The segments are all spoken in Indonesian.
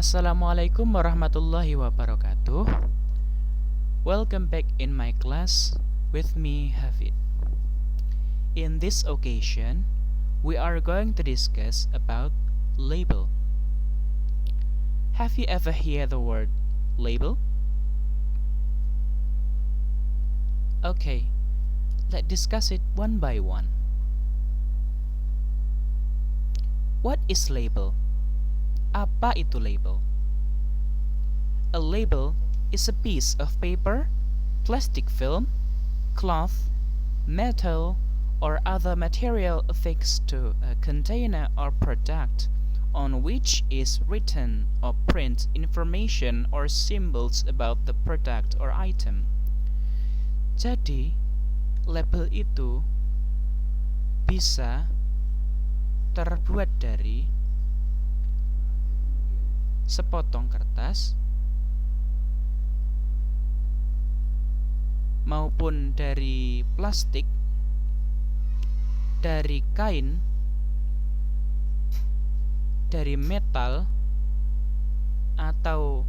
Assalamualaikum warahmatullahi wabarakatuh. Welcome back in my class with me, Hafid. In this occasion, we are going to discuss about label. Have you ever heard the word label? Okay, let's discuss it one by one. What is label? Apa itu label? A label is a piece of paper, plastic film, cloth, metal, or other material affixed to a container or product on which is written or print information or symbols about the product or item. Jadi, label itu bisa terbuat dari sepotong kertas maupun dari plastik, dari kain, dari metal, atau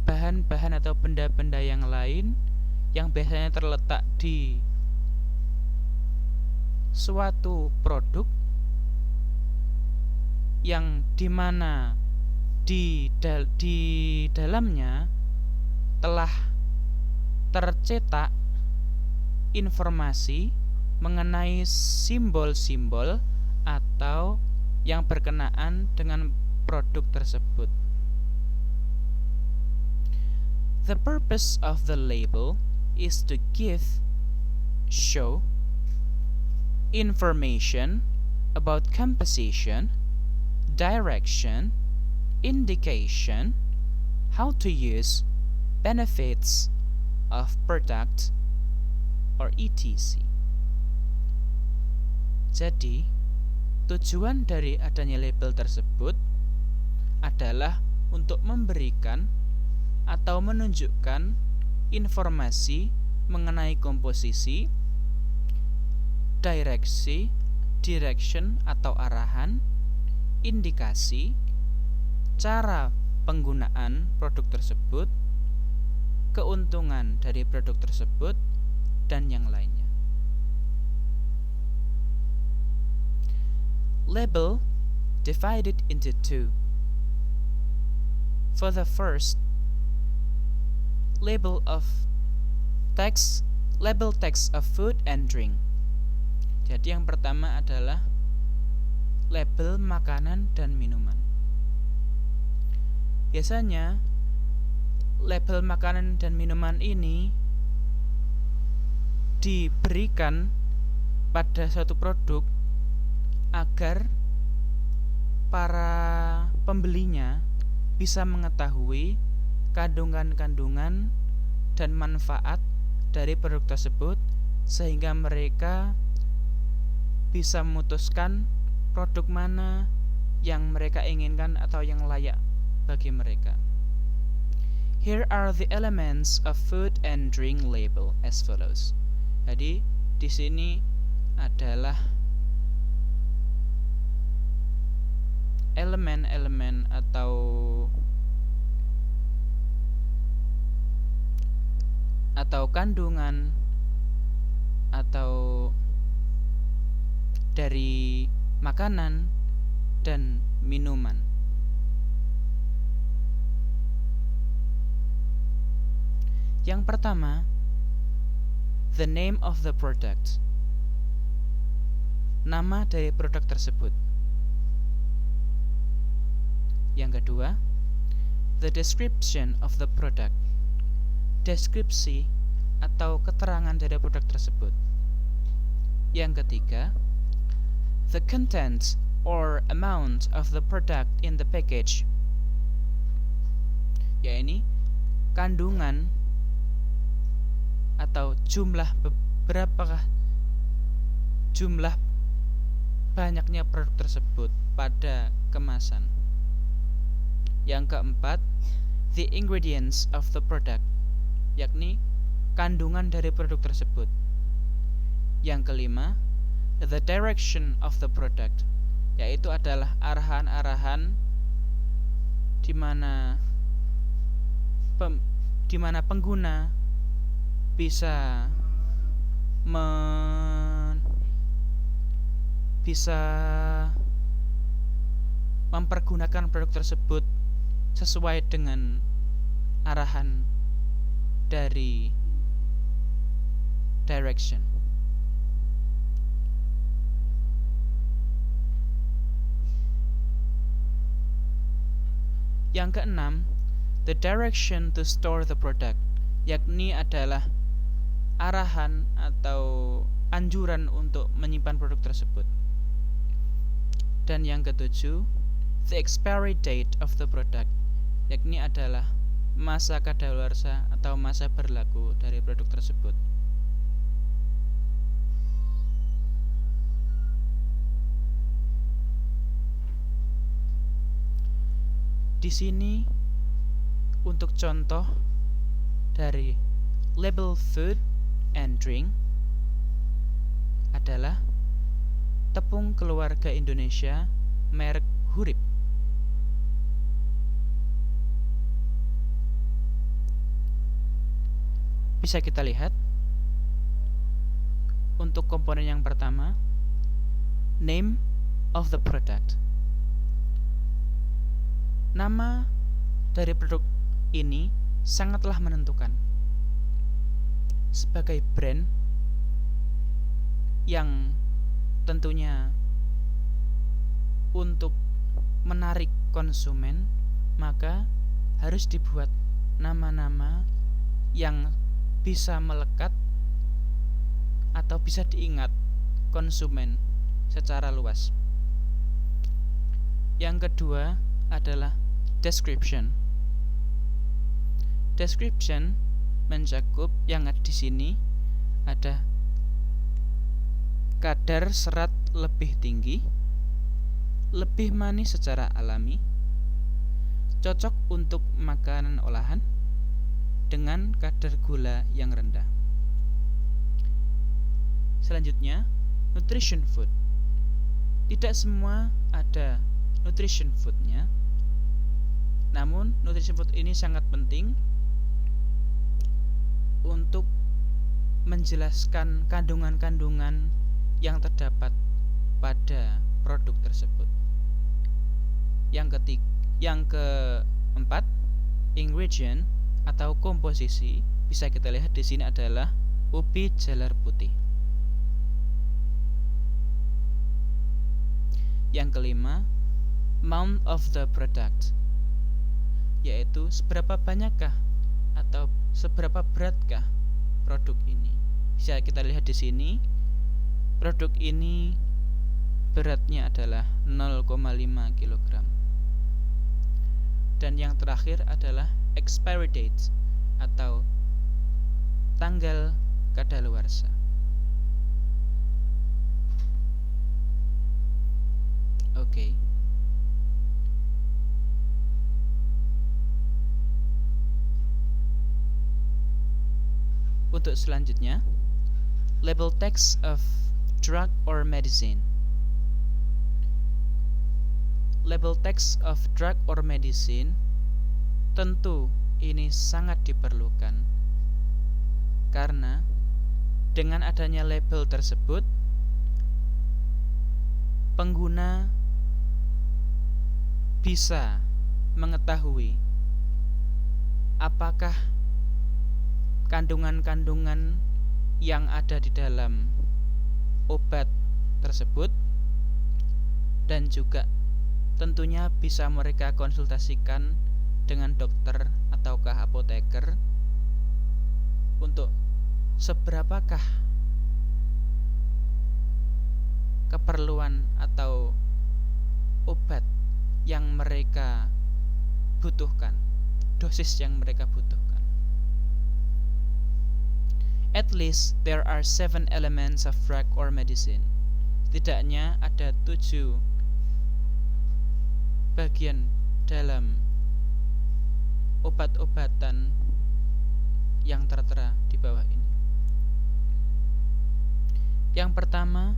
bahan-bahan atau benda-benda yang lain yang biasanya terletak di suatu produk yang dimana di dalamnya telah tercetak informasi mengenai simbol-simbol atau yang berkenaan dengan produk tersebut. The purpose of the label is to show information about composition, direction, indication, how to use, benefits of product, or etc. Jadi, tujuan dari adanya label tersebut adalah untuk memberikan atau menunjukkan informasi mengenai komposisi, direction atau arahan, indikasi, cara penggunaan produk tersebut, keuntungan dari produk tersebut, dan yang lainnya. Label divided into two. For the first, label text of food and drink. Jadi yang pertama adalah label makanan dan minuman. Biasanya label makanan dan minuman ini diberikan pada suatu produk agar para pembelinya bisa mengetahui kandungan-kandungan dan manfaat dari produk tersebut sehingga mereka bisa memutuskan produk mana yang mereka inginkan atau yang layak bagi mereka. Here are the elements of food and drink label as follows. Jadi di sini adalah elemen-elemen atau kandungan atau dari makanan dan minuman. Yang pertama, the name of the product. Nama dari produk tersebut. Yang kedua, the description of the product. Deskripsi atau keterangan dari produk tersebut. Yang ketiga, the content or amount of the product in the package. Yaitu kandungan atau jumlah banyaknya produk tersebut pada kemasan. Yang keempat, the ingredients of the product, yakni kandungan dari produk tersebut. Yang kelima, the direction of the product, yaitu adalah arahan-arahan di mana di mana pengguna bisa bisa mempergunakan produk tersebut sesuai dengan arahan dari direction. Yang keenam, the direction to store the product, yakni adalah arahan atau anjuran untuk menyimpan produk tersebut. Dan yang ketujuh, the expiry date of the product, yakni adalah masa kadaluarsa atau masa berlaku dari produk tersebut. Di sini untuk contoh dari label food and drink adalah tepung keluarga Indonesia merek Hurib. Bisa kita lihat untuk komponen yang pertama, name of the product. Nama dari produk ini sangatlah menentukan. Sebagai brand yang tentunya untuk menarik konsumen, maka harus dibuat nama-nama yang bisa melekat atau bisa diingat konsumen secara luas. Yang kedua adalah description. Description mencakup yang ada di sini ada kadar serat lebih tinggi, lebih manis secara alami, cocok untuk makanan olahan dengan kadar gula yang rendah. Selanjutnya, nutrition food. Tidak semua ada nutrition foodnya, namun nutrition food ini sangat penting untuk menjelaskan kandungan-kandungan yang terdapat pada produk tersebut. Yang keempat, ingredient atau komposisi. Bisa kita lihat di sini adalah ubi jalar putih. Yang kelima, amount of the product, yaitu seberapa banyakkah atau seberapa beratkah produk ini. Bisa kita lihat di sini, produk ini beratnya adalah 0,5 kg. Dan yang terakhir adalah expiry date atau tanggal kadaluarsa. Oke. Untuk selanjutnya, label text of drug or medicine. Label text of drug or medicine tentu ini sangat diperlukan, karena dengan adanya label tersebut pengguna bisa mengetahui apakah kandungan-kandungan yang ada di dalam obat tersebut, dan juga tentunya bisa mereka konsultasikan dengan dokter ataukah apoteker untuk seberapakah keperluan atau obat yang mereka butuhkan, dosis yang mereka butuhkan. At least there are 7 elements of drug or medicine. Setidaknya ada 7 bagian dalam obat-obatan yang tertera di bawah ini. Yang pertama,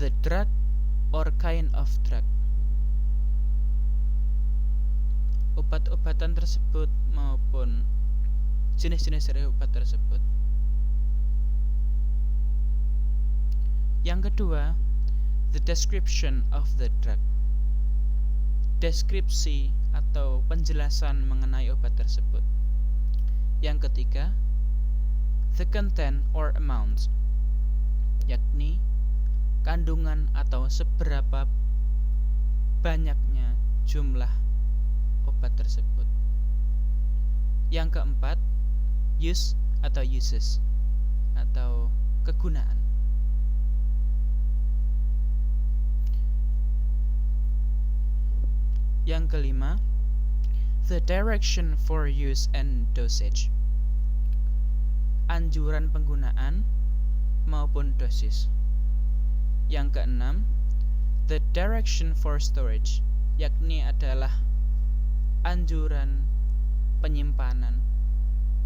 the drug or kind of drug. obat-obatan tersebut maupun jenis-jenis dari obat tersebut. Yang kedua, the description of the drug. Deskripsi atau penjelasan mengenai obat tersebut. Yang ketiga, the content or amount, yakni kandungan atau seberapa banyaknya jumlah obat tersebut. Yang keempat, use atau uses atau kegunaan. Yang kelima, the direction for use and dosage. Anjuran penggunaan maupun dosis. Yang keenam, the direction for storage, yakni adalah anjuran penyimpanan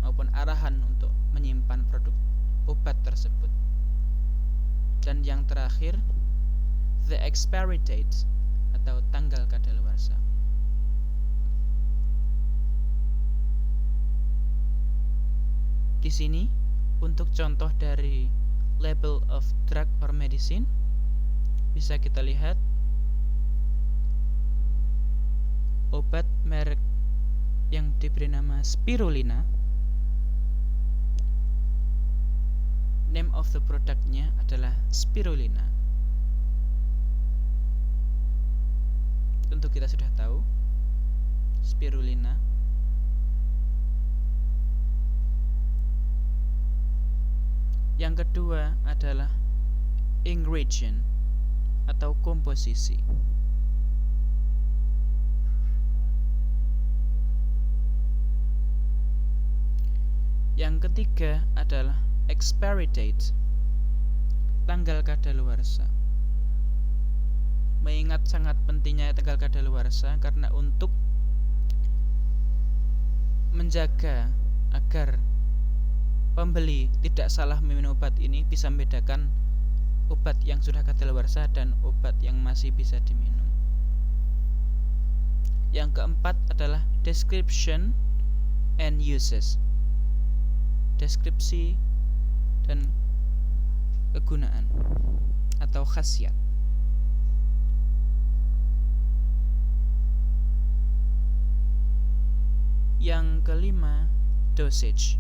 maupun arahan untuk menyimpan produk obat tersebut. Dan yang terakhir, the expiry date atau tanggal kadaluarsa. Di sini untuk contoh dari label of drug or medicine bisa kita lihat obat merek yang diberi nama spirulina. Name of the productnya adalah spirulina. Tentu kita sudah tahu spirulina. Yang kedua adalah ingredient atau komposisi. Yang ketiga adalah expiry date, tanggal kadaluarsa. Mengingat sangat pentingnya tanggal kadaluarsa karena untuk menjaga agar pembeli tidak salah meminum obat ini, bisa membedakan obat yang sudah kadaluarsa dan obat yang masih bisa diminum. Yang keempat adalah description and uses. Deskripsi dan kegunaan atau khasiat. Yang kelima, dosage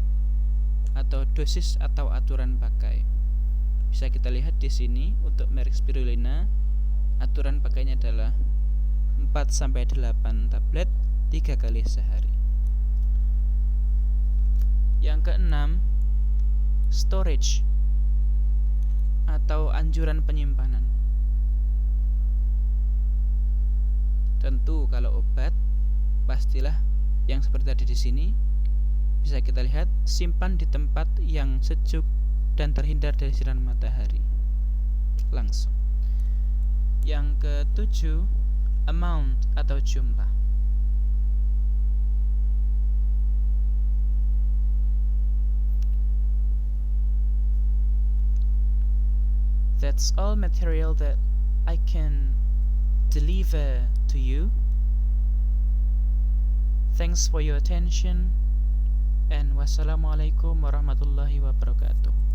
atau dosis atau aturan pakai. Bisa kita lihat di sini untuk merek spirulina, aturan pakainya adalah 4-8 tablet 3 kali sehari. Yang keenam, storage atau anjuran penyimpanan. Tentu kalau obat pastilah yang seperti tadi di sini. Bisa kita lihat, simpan di tempat yang sejuk dan terhindar dari sinar matahari langsung. Yang ketujuh, amount atau jumlah. That's all material that I can deliver to you. Thanks for your attention. And wassalamualaikum warahmatullahi wabarakatuh.